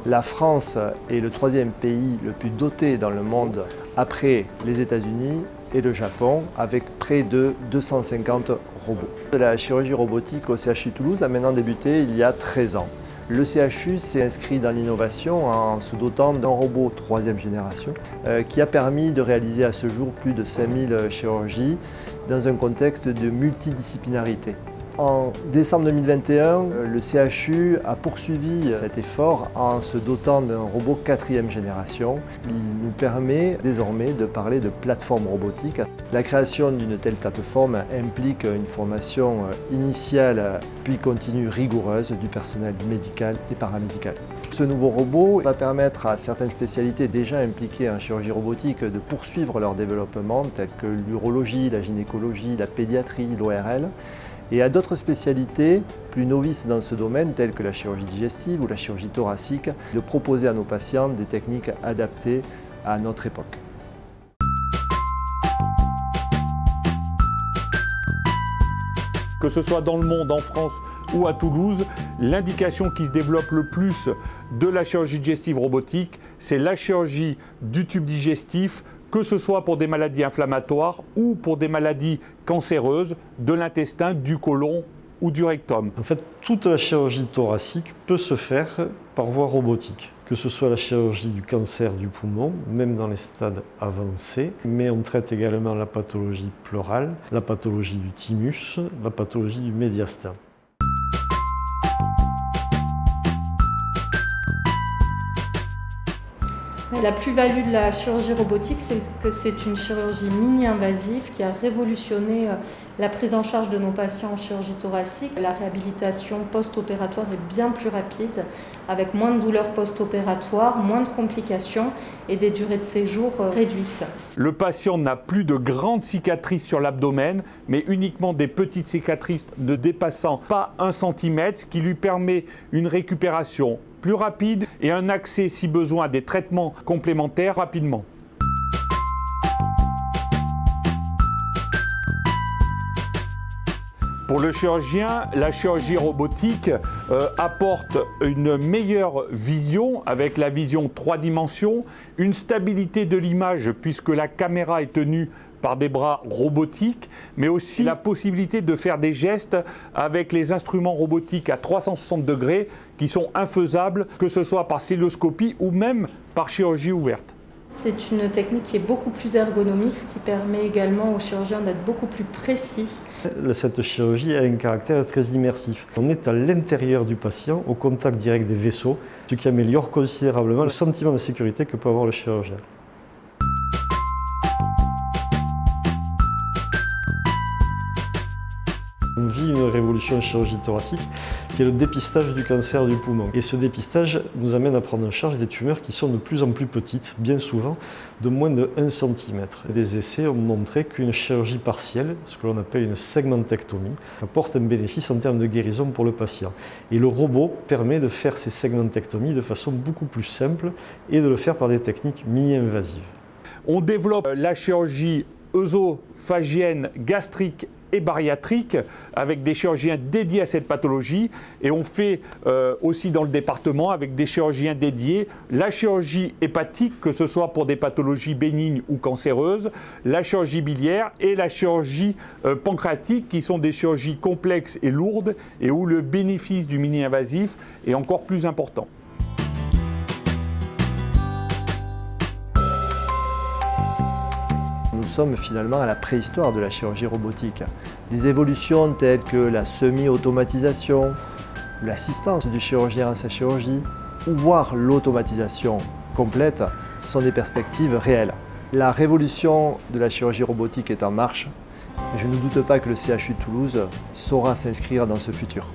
La France est le troisième pays le plus doté dans le monde après les États-Unis et le Japon, avec près de 250 robots. La chirurgie robotique au CHU Toulouse a maintenant débuté il y a 13 ans. Le CHU s'est inscrit dans l'innovation en se dotant d'un robot 3e génération qui a permis de réaliser à ce jour plus de 5000 chirurgies dans un contexte de multidisciplinarité. En décembre 2021, le CHU a poursuivi cet effort en se dotant d'un robot 4e génération. Il nous permet désormais de parler de plateforme robotique. La création d'une telle plateforme implique une formation initiale puis continue rigoureuse du personnel médical et paramédical. Ce nouveau robot va permettre à certaines spécialités déjà impliquées en chirurgie robotique de poursuivre leur développement, telles que l'urologie, la gynécologie, la pédiatrie, l'ORL, et à d'autres spécialités plus novices dans ce domaine, telles que la chirurgie digestive ou la chirurgie thoracique, de proposer à nos patients des techniques adaptées à notre époque. Que ce soit dans le monde, en France ou à Toulouse, l'indication qui se développe le plus de la chirurgie digestive robotique, c'est la chirurgie du tube digestif, que ce soit pour des maladies inflammatoires ou pour des maladies cancéreuses de l'intestin, du côlon ou du rectum. En fait, toute la chirurgie thoracique peut se faire par voie robotique, que ce soit la chirurgie du cancer du poumon, même dans les stades avancés, mais on traite également la pathologie pleurale, la pathologie du thymus, la pathologie du médiastin. La plus-value de la chirurgie robotique, c'est que c'est une chirurgie mini-invasive qui a révolutionné la prise en charge de nos patients en chirurgie thoracique. La réhabilitation post-opératoire est bien plus rapide, avec moins de douleurs post-opératoires, moins de complications et des durées de séjour réduites. Le patient n'a plus de grandes cicatrices sur l'abdomen, mais uniquement des petites cicatrices ne dépassant pas 1 cm, ce qui lui permet une récupération plus rapide et un accès, si besoin, à des traitements complémentaires rapidement. Pour le chirurgien, la chirurgie robotique apporte une meilleure vision avec la vision 3 dimensions, une stabilité de l'image puisque la caméra est tenue par des bras robotiques, mais aussi la possibilité de faire des gestes avec les instruments robotiques à 360 degrés qui sont infaisables, que ce soit par cystoscopie ou même par chirurgie ouverte. C'est une technique qui est beaucoup plus ergonomique, ce qui permet également aux chirurgiens d'être beaucoup plus précis. Cette chirurgie a un caractère très immersif. On est à l'intérieur du patient, au contact direct des vaisseaux, ce qui améliore considérablement le sentiment de sécurité que peut avoir le chirurgien. On vit une révolution en chirurgie thoracique qui est le dépistage du cancer du poumon. Et ce dépistage nous amène à prendre en charge des tumeurs qui sont de plus en plus petites, bien souvent de moins de 1 cm. Des essais ont montré qu'une chirurgie partielle, ce que l'on appelle une segmentectomie, apporte un bénéfice en termes de guérison pour le patient. Et le robot permet de faire ces segmentectomies de façon beaucoup plus simple et de le faire par des techniques mini-invasives. On développe la chirurgie œsophagienne, gastrique et bariatrique avec des chirurgiens dédiés à cette pathologie et on fait aussi dans le département avec des chirurgiens dédiés la chirurgie hépatique, que ce soit pour des pathologies bénignes ou cancéreuses, la chirurgie biliaire et la chirurgie pancréatique qui sont des chirurgies complexes et lourdes et où le bénéfice du mini-invasif est encore plus important. Nous sommes finalement à la préhistoire de la chirurgie robotique. Des évolutions telles que la semi-automatisation, l'assistance du chirurgien à sa chirurgie, ou voire l'automatisation complète, sont des perspectives réelles. La révolution de la chirurgie robotique est en marche et je ne doute pas que le CHU de Toulouse saura s'inscrire dans ce futur.